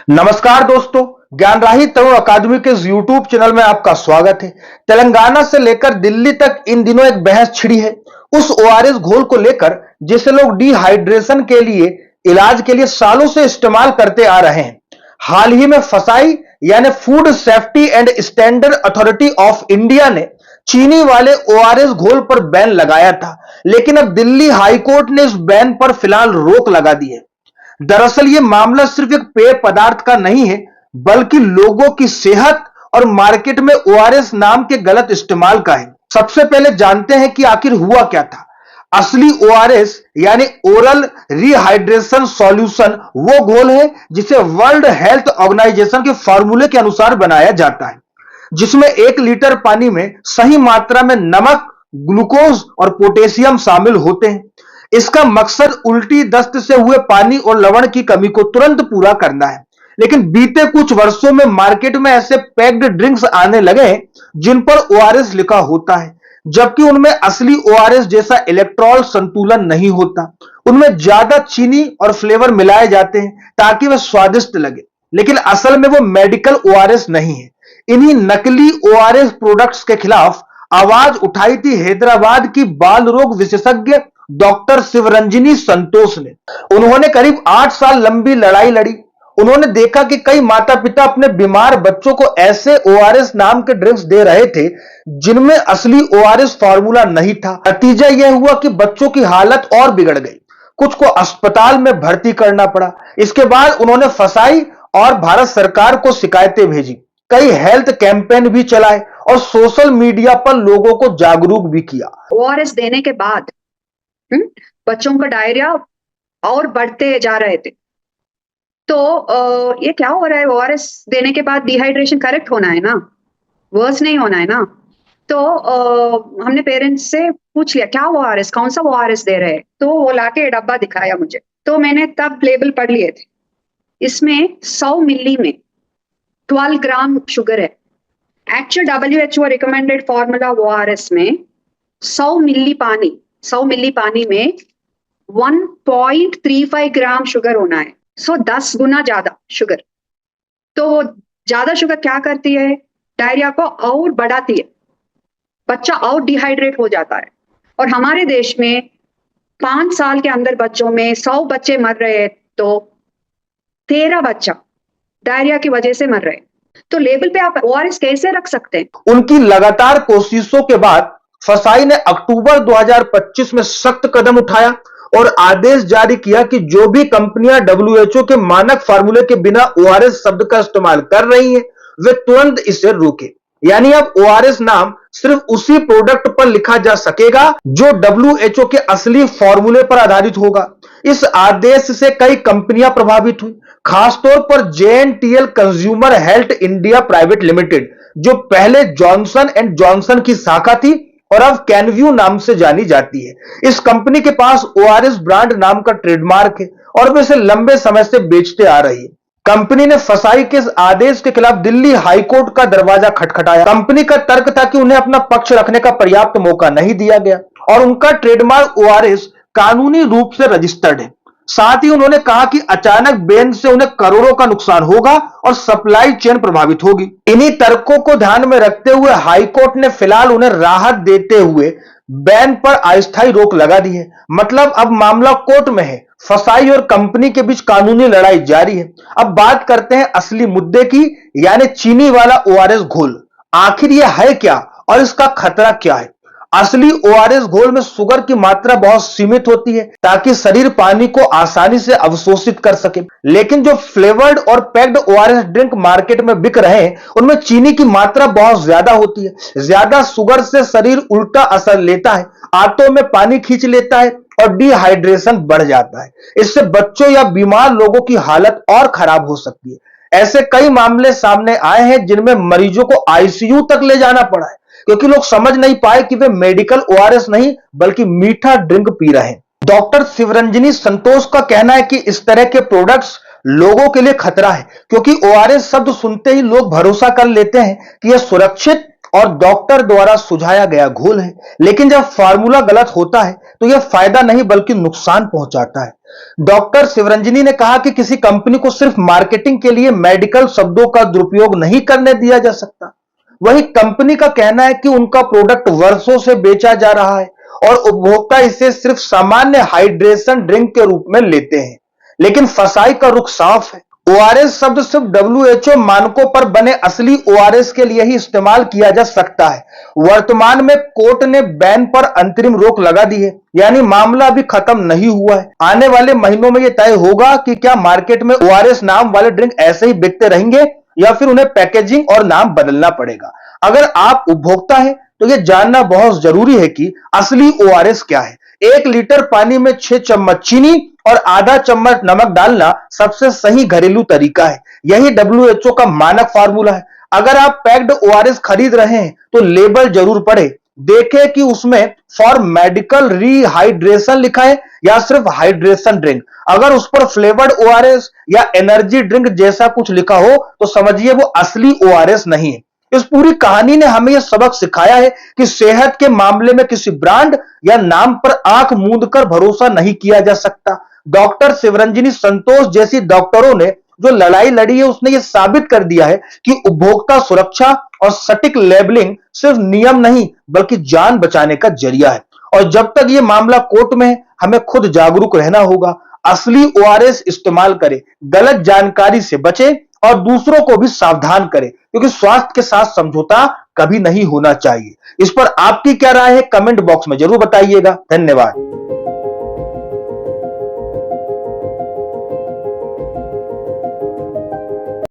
नमस्कार दोस्तों, ज्ञानराही तरुण अकादमी के इस यूट्यूब चैनल में आपका स्वागत है। तेलंगाना से लेकर दिल्ली तक इन दिनों एक बहस छिड़ी है उस ओआरएस घोल को लेकर जिसे लोग डिहाइड्रेशन के लिए इलाज के लिए सालों से इस्तेमाल करते आ रहे हैं। हाल ही में फसाई यानी food safety and standard authority of India ने चीनी वाले ओआरएस घोल पर बैन लगाया था, लेकिन अब दिल्ली हाईकोर्ट ने इस बैन पर फिलहाल रोक लगा दी है। दरअसल ये मामला सिर्फ एक पेय पदार्थ का नहीं है, बल्कि लोगों की सेहत और मार्केट में ओआरएस नाम के गलत इस्तेमाल का है। सबसे पहले जानते हैं कि आखिर हुआ क्या था। असली ओआरएस यानी ओरल रिहाइड्रेशन सॉल्यूशन वो घोल है जिसे वर्ल्ड हेल्थ ऑर्गेनाइजेशन के फॉर्मूले के अनुसार बनाया जाता है, जिसमें 1 लीटर पानी में सही मात्रा में नमक, ग्लूकोज और पोटेशियम शामिल होते हैं। इसका मकसद उल्टी, दस्त से हुए पानी और लवण की कमी को तुरंत पूरा करना है। लेकिन बीते कुछ वर्षों में मार्केट में ऐसे पैक्ड ड्रिंक्स आने लगे हैं जिन पर ओआरएस लिखा होता है, जबकि उनमें असली ओआरएस जैसा इलेक्ट्रॉल संतुलन नहीं होता। उनमें ज्यादा चीनी और फ्लेवर मिलाए जाते हैं ताकि वह स्वादिष्ट लगे, लेकिन असल में वो मेडिकल ओआरएस नहीं है। इन्हीं नकली ओआरएस प्रोडक्ट्स के खिलाफ आवाज उठाई थी हैदराबाद की बाल रोग विशेषज्ञ डॉक्टर शिवरंजनी संतोष ने। उन्होंने करीब 8 साल लंबी लड़ाई लड़ी। उन्होंने देखा कि कई माता पिता अपने बीमार बच्चों को ऐसे ओआरएस नाम के ड्रिंक्स दे रहे थे जिनमें असली ओआरएस फार्मूला नहीं था। नतीजा यह हुआ कि बच्चों की हालत और बिगड़ गई, कुछ को अस्पताल में भर्ती करना पड़ा। इसके बाद उन्होंने फसाई और भारत सरकार को शिकायतें भेजी, कई हेल्थ कैंपेन भी चलाए और सोशल मीडिया पर लोगों को जागरूक भी किया। ओआरएस देने के बाद बच्चों का डायरिया और बढ़ते जा रहे थे। तो ये क्या हो रहा है? ओआरएस देने के बाद डिहाइड्रेशन करेक्ट होना है ना, वर्स नहीं होना है ना। तो हमने पेरेंट्स से पूछ लिया क्या ओआरएस, कौन सा ओआरएस दे रहे हैं। तो वो लाके डब्बा दिखाया मुझे, तो मैंने तब लेबल पढ़ लिए थे। इसमें 100 मिली में 12 ग्राम शुगर है। Actual WHO recommended formula ORS में 100 मिली पानी में 1.35 ग्राम शुगर होना है। 10 गुना ज्यादा शुगर। तो वो ज्यादा शुगर क्या करती है? डायरिया को और बढ़ाती है, बच्चा और डिहाइड्रेट हो जाता है। और हमारे देश में 5 साल के अंदर बच्चों में 100 बच्चे मर रहे हैं, तो 13 बच्चा डायरिया की वजह से मर रहे हैं। तो लेबल पे आप ओआरएस कैसे रख सकते हैं? उनकी लगातार कोशिशों के बाद फसाई ने अक्टूबर 2025 में सख्त कदम उठाया और आदेश जारी किया कि जो भी कंपनियां WHO के मानक फार्मूले के बिना ओआरएस शब्द का इस्तेमाल कर रही हैं, वे तुरंत इसे रोकें। यानी अब ओआरएस नाम सिर्फ उसी प्रोडक्ट पर लिखा जा सकेगा जो WHO के असली फार्मूले पर आधारित होगा। इस आदेश से कई कंपनियां प्रभावित हुई, खासतौर पर JNTL consumer health India private limited, जो पहले जॉनसन एंड जॉनसन की शाखा थी और अब कैनव्यू नाम से जानी जाती है। इस कंपनी के पास ओआरएस ब्रांड नाम का ट्रेडमार्क है और वे इसे लंबे समय से बेचते आ रही है। कंपनी ने फसाई के इस आदेश के खिलाफ दिल्ली हाईकोर्ट का दरवाजा खटखटाया। कंपनी का तर्क था कि उन्हें अपना पक्ष रखने का पर्याप्त मौका नहीं दिया गया और उनका ट्रेडमार्क ओआरएस कानूनी रूप से रजिस्टर्ड है। साथ ही उन्होंने कहा कि अचानक बैन से उन्हें करोड़ों का नुकसान होगा और सप्लाई चेन प्रभावित होगी। इन्हीं तर्कों को ध्यान में रखते हुए हाईकोर्ट ने फिलहाल उन्हें राहत देते हुए बैन पर अस्थायी रोक लगा दी है। मतलब अब मामला कोर्ट में है, फसाई और कंपनी के बीच कानूनी लड़ाई जारी है। अब बात करते हैं असली मुद्दे की, यानी चीनी वाला ओआरएस घोल। आखिर यह है क्या और इसका खतरा क्या है? असली ओआरएस घोल में शुगर की मात्रा बहुत सीमित होती है ताकि शरीर पानी को आसानी से अवशोषित कर सके। लेकिन जो फ्लेवर्ड और पैक्ड ओआरएस ड्रिंक मार्केट में बिक रहे हैं, उनमें चीनी की मात्रा बहुत ज्यादा होती है। ज्यादा शुगर से शरीर उल्टा असर लेता है, आंतों में पानी खींच लेता है और डिहाइड्रेशन बढ़ जाता है। इससे बच्चों या बीमार लोगों की हालत और खराब हो सकती है। ऐसे कई मामले सामने आए हैं जिनमें मरीजों को आईसीयू तक ले जाना पड़ा है, क्योंकि लोग समझ नहीं पाए कि वे मेडिकल ओआरएस नहीं बल्कि मीठा ड्रिंक पी रहे हैं। डॉक्टर शिवरंजनी संतोष का कहना है कि इस तरह के प्रोडक्ट्स लोगों के लिए खतरा है, क्योंकि ओआरएस शब्द सुनते ही लोग भरोसा कर लेते हैं कि यह सुरक्षित और डॉक्टर द्वारा सुझाया गया घोल है। लेकिन जब फार्मूला गलत होता है तो यह फायदा नहीं बल्कि नुकसान पहुंचाता है। डॉक्टर शिवरंजनी ने कहा कि किसी कंपनी को सिर्फ मार्केटिंग के लिए मेडिकल शब्दों का दुरुपयोग नहीं करने दिया जा सकता। वही कंपनी का कहना है कि उनका प्रोडक्ट वर्षों से बेचा जा रहा है और उपभोक्ता इसे सिर्फ सामान्य हाइड्रेशन ड्रिंक के रूप में लेते हैं। लेकिन फसाई का रुख साफ है। ओआरएस शब्द सिर्फ डब्ल्यूएचओ मानकों पर बने असली ओआरएस के लिए ही इस्तेमाल किया जा सकता है। वर्तमान में कोर्ट ने बैन पर अंतरिम रोक लगा दी है, यानी मामला अभी खत्म नहीं हुआ है। आने वाले महीनों में यह तय होगा कि क्या मार्केट में ओआरएस नाम वाले ड्रिंक ऐसे ही बिकते रहेंगे या फिर उन्हें पैकेजिंग और नाम बदलना पड़ेगा। अगर आप उपभोक्ता हैं तो यह जानना बहुत जरूरी है कि असली ओआरएस क्या है। 1 लीटर पानी में 6 चम्मच चीनी और आधा चम्मच नमक डालना सबसे सही घरेलू तरीका है। यही डब्ल्यूएचओ का मानक फार्मूला है। अगर आप पैक्ड ओआरएस खरीद रहे हैं तो लेबल जरूर पढ़े, देखें कि उसमें फॉर मेडिकल रिहाइड्रेशन लिखा है या सिर्फ हाइड्रेशन ड्रिंक। अगर उस पर फ्लेवर्ड ओआरएस या एनर्जी ड्रिंक जैसा कुछ लिखा हो तो समझिए वो असली ओआरएस नहीं है। इस पूरी कहानी ने हमें यह सबक सिखाया है कि सेहत के मामले में किसी ब्रांड या नाम पर आंख मूंद कर भरोसा नहीं किया जा सकता। डॉक्टर शिवरंजनी संतोष जैसी डॉक्टरों ने जो लड़ाई लड़ी है उसने यह साबित कर दिया है कि उपभोक्ता सुरक्षा और सटीक लेबलिंग सिर्फ नियम नहीं बल्कि जान बचाने का जरिया है। और जब तक यह मामला कोर्ट में है हमें खुद जागरूक रहना होगा। असली ओआरएस इस्तेमाल करें, गलत जानकारी से बचें और दूसरों को भी सावधान करें, क्योंकि स्वास्थ्य के साथ समझौता कभी नहीं होना चाहिए। इस पर आपकी क्या राय है कमेंट बॉक्स में जरूर बताइएगा। धन्यवाद।